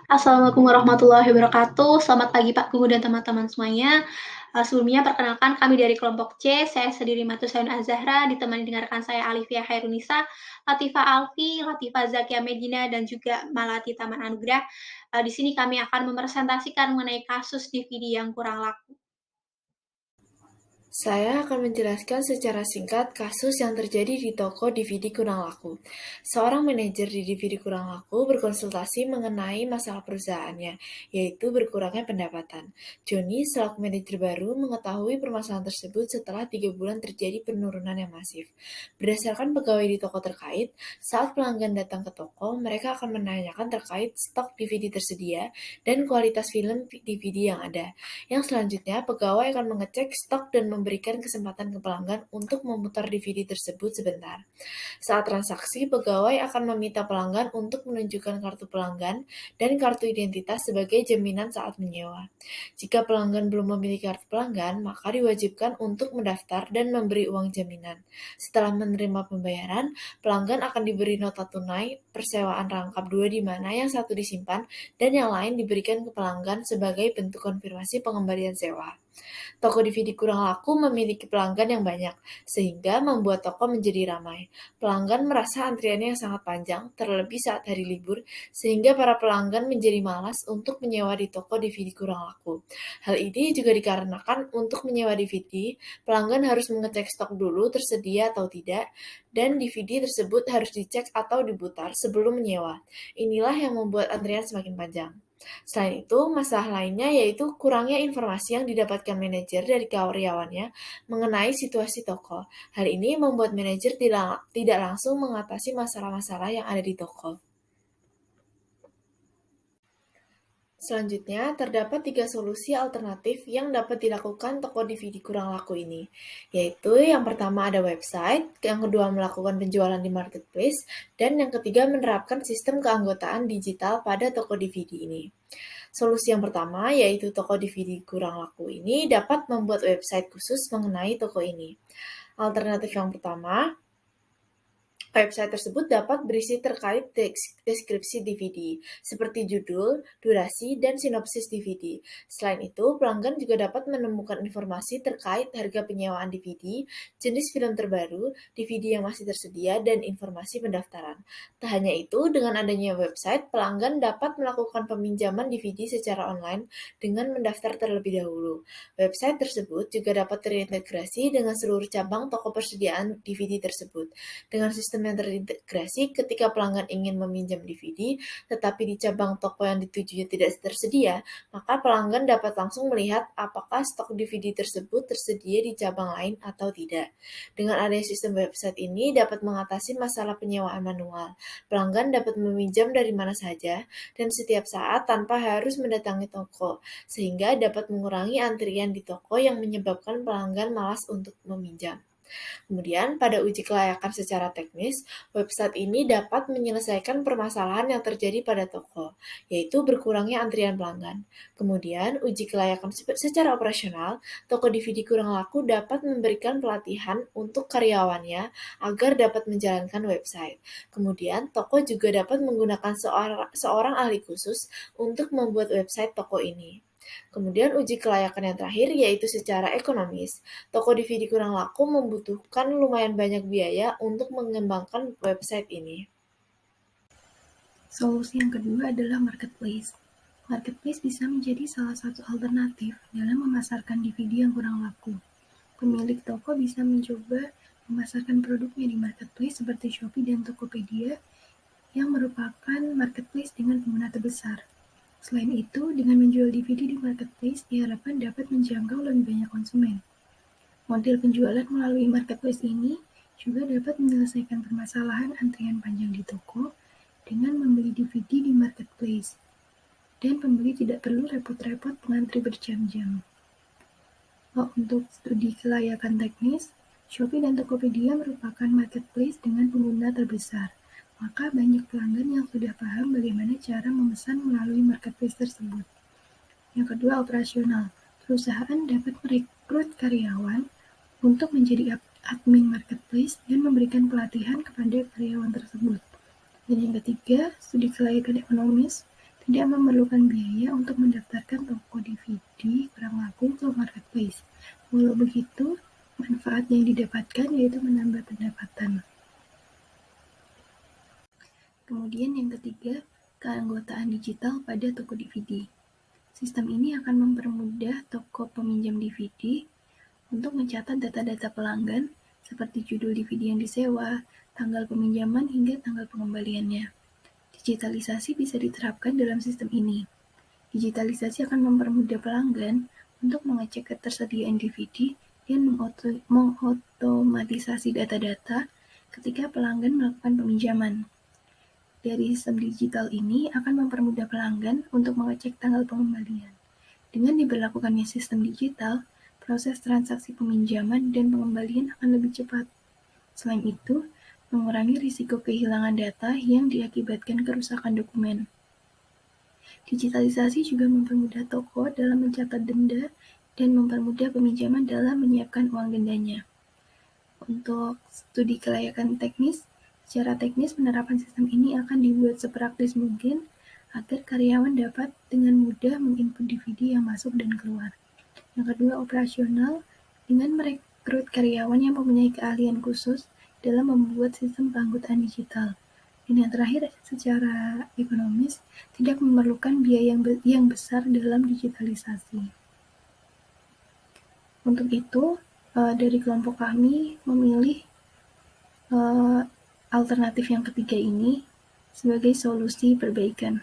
Assalamualaikum warahmatullahi wabarakatuh. Selamat pagi Pak Guru dan teman-teman semuanya. Sebelumnya perkenalkan kami dari kelompok C, saya sendiri Matusayun Azahra, ditemani dengan rekan saya Alifia Hairunisa, Latifah Alfi, Latifah Zakia Medina, dan juga Malati Taman Anugrah. Di sini kami akan mepresentasikan mengenai kasus DVD yang kurang laku. Saya akan menjelaskan secara singkat kasus yang terjadi di toko DVD kurang laku. Seorang manajer di DVD kurang laku berkonsultasi mengenai masalah perusahaannya, yaitu berkurangnya pendapatan. Johnny, selaku manajer baru, mengetahui permasalahan tersebut setelah 3 bulan terjadi penurunan yang masif. Berdasarkan pegawai di toko terkait, saat pelanggan datang ke toko, mereka akan menanyakan terkait stok DVD tersedia dan kualitas film DVD yang ada. Yang selanjutnya, pegawai akan mengecek stok dan memberikan kesempatan ke pelanggan untuk memutar DVD tersebut sebentar. Saat transaksi, pegawai akan meminta pelanggan untuk menunjukkan kartu pelanggan dan kartu identitas sebagai jaminan saat menyewa. Jika pelanggan belum memiliki kartu pelanggan, maka diwajibkan untuk mendaftar dan memberi uang jaminan. Setelah menerima pembayaran, pelanggan akan diberi nota tunai persewaan rangkap dua di mana yang satu disimpan dan yang lain diberikan ke pelanggan sebagai bentuk konfirmasi pengembalian sewa. Toko DVD kurang laku memiliki pelanggan yang banyak, sehingga membuat toko menjadi ramai. Pelanggan merasa antriannya yang sangat panjang, terlebih saat hari libur, sehingga para pelanggan menjadi malas untuk menyewa di toko DVD kurang laku. Hal ini juga dikarenakan untuk menyewa DVD, pelanggan harus mengecek stok dulu tersedia atau tidak, dan DVD tersebut harus dicek atau diputar sebelum menyewa. Inilah yang membuat antrian semakin panjang. Selain itu, masalah lainnya yaitu kurangnya informasi yang didapatkan manajer dari karyawannya mengenai situasi toko. Hal ini membuat manajer tidak langsung mengatasi masalah-masalah yang ada di toko. Selanjutnya, terdapat 3 solusi alternatif yang dapat dilakukan toko DVD kurang laku ini, yaitu yang pertama ada website, yang kedua melakukan penjualan di marketplace, dan yang ketiga menerapkan sistem keanggotaan digital pada toko DVD ini. Solusi yang pertama, yaitu toko DVD kurang laku ini dapat membuat website khusus mengenai toko ini. Alternatif yang pertama, website tersebut dapat berisi terkait deskripsi DVD, seperti judul, durasi, dan sinopsis DVD. Selain itu, pelanggan juga dapat menemukan informasi terkait harga penyewaan DVD, jenis film terbaru, DVD yang masih tersedia, dan informasi pendaftaran. Tak hanya itu, dengan adanya website, pelanggan dapat melakukan peminjaman DVD secara online dengan mendaftar terlebih dahulu. Website tersebut juga dapat terintegrasi dengan seluruh cabang toko persediaan DVD tersebut. Dengan sistem yang terintegrasi, ketika pelanggan ingin meminjam DVD, tetapi di cabang toko yang ditujunya tidak tersedia, maka pelanggan dapat langsung melihat apakah stok DVD tersebut tersedia di cabang lain atau tidak. Dengan adanya sistem website ini dapat mengatasi masalah penyewaan manual. Pelanggan dapat meminjam dari mana saja dan setiap saat tanpa harus mendatangi toko, sehingga dapat mengurangi antrian di toko yang menyebabkan pelanggan malas untuk meminjam. Kemudian, pada uji kelayakan secara teknis, website ini dapat menyelesaikan permasalahan yang terjadi pada toko, yaitu berkurangnya antrian pelanggan. Kemudian, uji kelayakan secara operasional, toko DVD kurang laku dapat memberikan pelatihan untuk karyawannya agar dapat menjalankan website. Kemudian, toko juga dapat menggunakan seorang ahli khusus untuk membuat website toko ini. Kemudian uji kelayakan yang terakhir yaitu secara ekonomis. Toko DVD kurang laku membutuhkan lumayan banyak biaya untuk mengembangkan website ini. Solusi yang kedua adalah marketplace. Marketplace bisa menjadi salah satu alternatif dalam memasarkan DVD yang kurang laku. Pemilik toko bisa mencoba memasarkan produknya di marketplace seperti Shopee dan Tokopedia yang merupakan marketplace dengan pengguna terbesar. Selain itu, dengan menjual DVD di marketplace diharapkan dapat menjangkau lebih banyak konsumen. Model penjualan melalui marketplace ini juga dapat menyelesaikan permasalahan antrian panjang di toko dengan membeli DVD di marketplace, dan pembeli tidak perlu repot-repot mengantri berjam-jam. Untuk studi kelayakan teknis, Shopee dan Tokopedia merupakan marketplace dengan pengguna terbesar, maka banyak pelanggan yang sudah paham bagaimana cara memesan melalui marketplace tersebut. Yang kedua, operasional. Perusahaan dapat merekrut karyawan untuk menjadi admin marketplace dan memberikan pelatihan kepada karyawan tersebut. Dan yang ketiga, studi kelayakan ekonomis. Tidak memerlukan biaya untuk mendaftarkan toko DVD kurang laku ke marketplace. Walau begitu, manfaat yang didapatkan yaitu menambah pendapatan. Kemudian yang ketiga, keanggotaan digital pada toko DVD. Sistem ini akan mempermudah toko peminjam DVD untuk mencatat data-data pelanggan seperti judul DVD yang disewa, tanggal peminjaman, hingga tanggal pengembaliannya. Digitalisasi bisa diterapkan dalam sistem ini. Digitalisasi akan mempermudah pelanggan untuk mengecek ketersediaan DVD dan mengotomatisasi data-data ketika pelanggan melakukan peminjaman. Dari sistem digital ini akan mempermudah pelanggan untuk mengecek tanggal pengembalian. Dengan diberlakukannya sistem digital, proses transaksi peminjaman dan pengembalian akan lebih cepat. Selain itu, mengurangi risiko kehilangan data yang diakibatkan kerusakan dokumen. Digitalisasi juga mempermudah toko dalam mencatat denda dan mempermudah peminjaman dalam menyiapkan uang dendanya. Untuk studi kelayakan teknis, secara teknis penerapan sistem ini akan dibuat sepraktis mungkin agar karyawan dapat dengan mudah menginput DVD yang masuk dan keluar. Yang kedua, operasional, dengan merekrut karyawan yang mempunyai keahlian khusus dalam membuat sistem keanggotaan digital. Dan yang terakhir, secara ekonomis, tidak memerlukan biaya yang besar dalam digitalisasi. Untuk itu, dari kelompok kami memilih alternatif yang ketiga ini sebagai solusi perbaikan.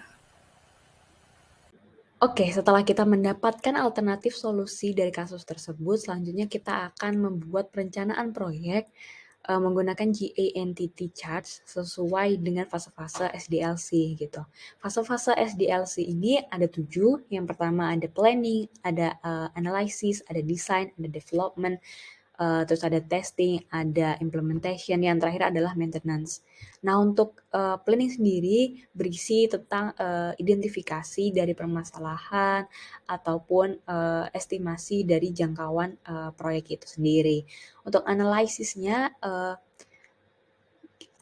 Oke, setelah kita mendapatkan alternatif solusi dari kasus tersebut, selanjutnya kita akan membuat perencanaan proyek menggunakan GANTT charts sesuai dengan fase-fase SDLC gitu. Fase-fase SDLC ini ada 7. Yang pertama ada planning, ada analysis, ada design, ada development, terus ada testing, ada implementation, yang terakhir adalah maintenance. Nah, untuk planning sendiri berisi tentang identifikasi dari permasalahan ataupun estimasi dari jangkauan proyek itu sendiri. Untuk analisisnya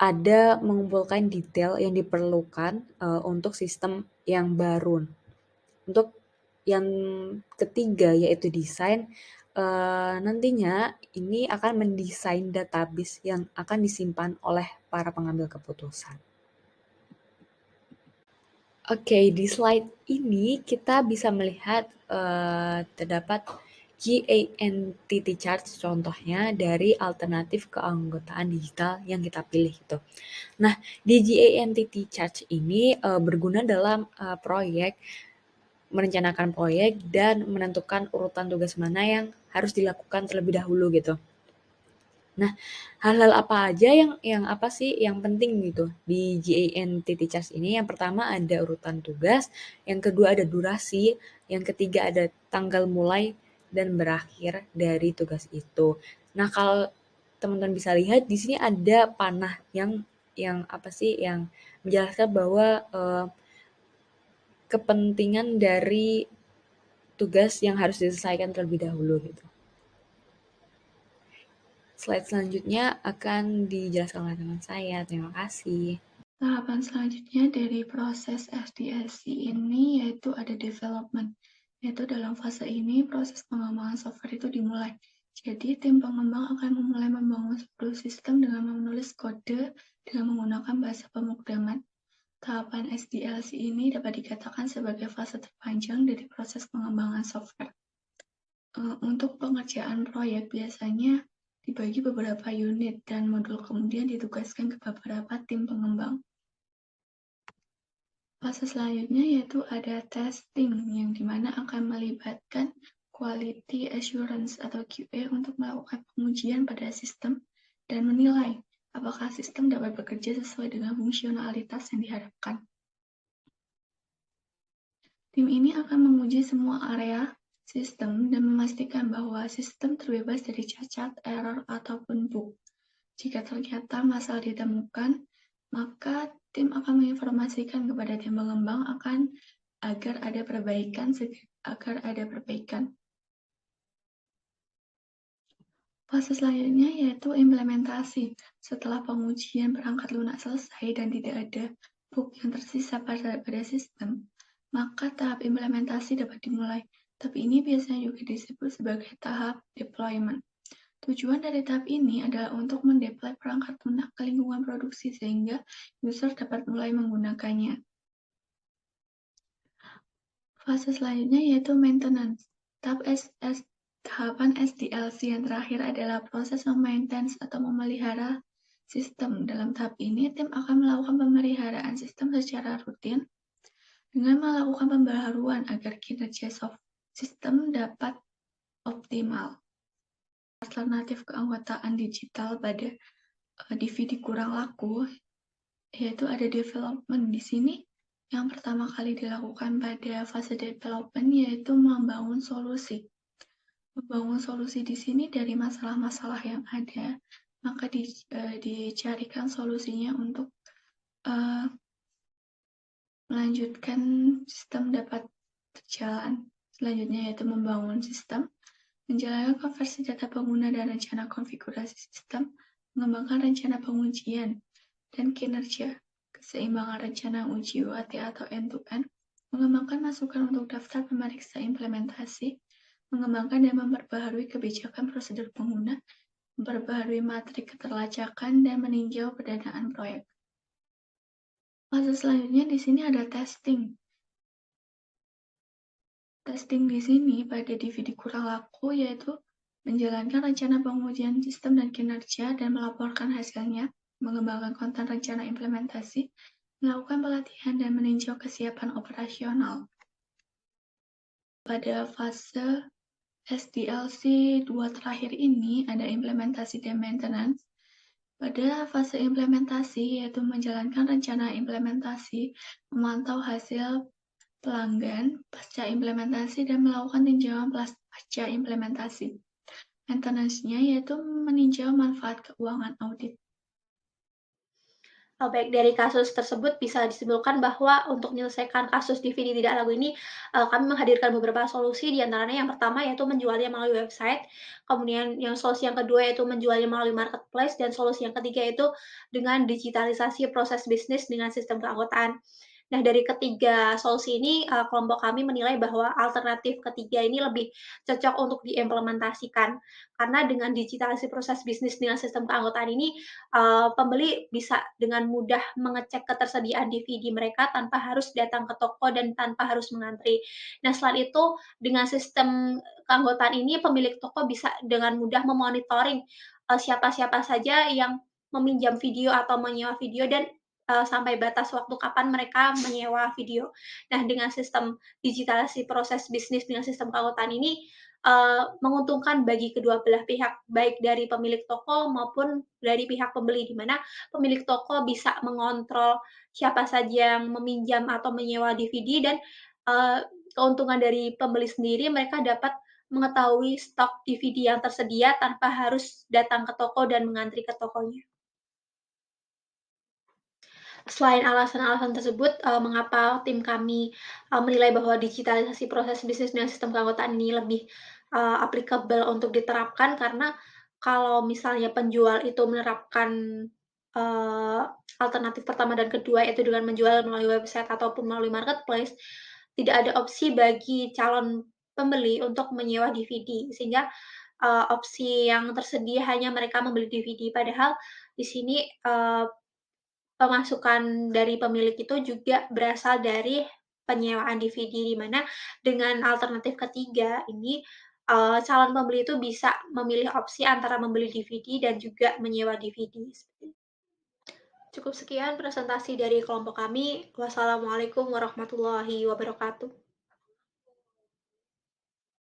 ada mengumpulkan detail yang diperlukan untuk sistem yang baru. Untuk yang ketiga yaitu desain, nantinya ini akan mendesain database yang akan disimpan oleh para pengambil keputusan. Oke, di slide ini kita bisa melihat terdapat GANTT chart contohnya dari alternatif keanggotaan digital yang kita pilih gitu. Nah, di GANTT chart ini berguna dalam proyek, merencanakan proyek dan menentukan urutan tugas mana yang harus dilakukan terlebih dahulu gitu. Nah, hal-hal apa aja yang apa sih yang penting gitu di GANTT charts ini? Yang pertama ada urutan tugas, yang kedua ada durasi, yang ketiga ada tanggal mulai dan berakhir dari tugas itu. Nah, kalau teman-teman bisa lihat di sini ada panah yang apa sih yang menjelaskan bahwa kepentingan dari tugas yang harus diselesaikan terlebih dahulu gitu. Slide selanjutnya akan dijelaskan oleh teman saya. Terima kasih. Tahapan selanjutnya dari proses SDLC ini yaitu ada development. Yaitu dalam fase ini proses pengembangan software itu dimulai. Jadi tim pengembang akan memulai membangun sebuah sistem dengan menulis kode dengan menggunakan bahasa pemrograman. Tahapan SDLC ini dapat dikatakan sebagai fase terpanjang dari proses pengembangan software. Untuk pengerjaan proyek biasanya dibagi beberapa unit dan modul kemudian ditugaskan ke beberapa tim pengembang. Fase selanjutnya yaitu ada testing yang dimana akan melibatkan quality assurance atau QA untuk melakukan pengujian pada sistem dan menilai apakah sistem dapat bekerja sesuai dengan fungsionalitas yang diharapkan. Tim ini akan menguji semua area sistem dan memastikan bahwa sistem terbebas dari cacat, error, ataupun bug. Jika ternyata masalah ditemukan, maka tim akan menginformasikan kepada tim pengembang agar ada perbaikan. Fase selanjutnya yaitu implementasi. Setelah pengujian perangkat lunak selesai dan tidak ada bug yang tersisa pada sistem, maka tahap implementasi dapat dimulai. Tapi ini biasanya juga disebut sebagai tahap deployment. Tujuan dari tahap ini adalah untuk mendeploy perangkat lunak ke lingkungan produksi sehingga user dapat mulai menggunakannya. Fase selanjutnya yaitu maintenance. Tahapan SDLC yang terakhir adalah proses memaintain atau memelihara sistem. Dalam tahap ini, tim akan melakukan pemeliharaan sistem secara rutin dengan melakukan pembaharuan agar kinerja sistem dapat optimal. Alternatif keanggotaan digital pada DVD kurang laku, yaitu ada development. Di sini yang pertama kali dilakukan pada fase development yaitu membangun solusi. Membangun solusi di sini dari masalah-masalah yang ada, maka dicarikan solusinya untuk melanjutkan sistem dapat berjalan. Selanjutnya yaitu membangun sistem, menjalankan konversi data pengguna dan rencana konfigurasi sistem, mengembangkan rencana pengujian dan kinerja, keseimbangan rencana uji UAT atau end-to-end, mengembangkan masukan untuk daftar pemeriksa implementasi, mengembangkan dan memperbaharui kebijakan prosedur pengguna, memperbaharui matrik keterlacakan, dan meninjau pendanaan proyek. Fase selanjutnya di sini ada testing. Testing di sini pada DVD kurang laku yaitu menjalankan rencana pengujian sistem dan kinerja dan melaporkan hasilnya, mengembangkan konten rencana implementasi, melakukan pelatihan dan meninjau kesiapan operasional. Pada fase SDLC 2 terakhir ini ada implementasi dan maintenance. Pada fase implementasi yaitu menjalankan rencana implementasi, memantau hasil pelanggan pasca implementasi dan melakukan tinjauan pasca implementasi. Maintenance-nya yaitu meninjau manfaat keuangan audit. Baik, dari kasus tersebut bisa disimpulkan bahwa untuk menyelesaikan kasus DVD tidak laku ini, kami menghadirkan beberapa solusi, di antaranya yang pertama yaitu menjualnya melalui website, kemudian yang solusi yang kedua yaitu menjualnya melalui marketplace, dan solusi yang ketiga yaitu dengan digitalisasi proses bisnis dengan sistem keanggotaan. Nah, dari ketiga solusi ini, kelompok kami menilai bahwa alternatif ketiga ini lebih cocok untuk diimplementasikan. Karena dengan digitalisasi proses bisnis dengan sistem keanggotaan ini, pembeli bisa dengan mudah mengecek ketersediaan DVD mereka tanpa harus datang ke toko dan tanpa harus mengantri. Nah, selain itu, dengan sistem keanggotaan ini, pemilik toko bisa dengan mudah memonitoring siapa-siapa saja yang meminjam video atau menyewa video dan sampai batas waktu kapan mereka menyewa video. Nah, dengan sistem digitalisasi proses bisnis dengan sistem keanggotaan ini, menguntungkan bagi kedua belah pihak, baik dari pemilik toko maupun dari pihak pembeli, di mana pemilik toko bisa mengontrol siapa saja yang meminjam atau menyewa DVD dan keuntungan dari pembeli sendiri, mereka dapat mengetahui stok DVD yang tersedia tanpa harus datang ke toko dan mengantri ke tokonya. Selain alasan-alasan tersebut, mengapa tim kami menilai bahwa digitalisasi proses bisnis dengan sistem keanggotaan ini lebih applicable untuk diterapkan, karena kalau misalnya penjual itu menerapkan alternatif pertama dan kedua, yaitu dengan menjual melalui website ataupun melalui marketplace, tidak ada opsi bagi calon pembeli untuk menyewa DVD, sehingga opsi yang tersedia hanya mereka membeli DVD. Padahal di sini pemasukan dari pemilik itu juga berasal dari penyewaan DVD, di mana dengan alternatif ketiga ini, calon pembeli itu bisa memilih opsi antara membeli DVD dan juga menyewa DVD. Cukup sekian presentasi dari kelompok kami. Wassalamualaikum warahmatullahi wabarakatuh.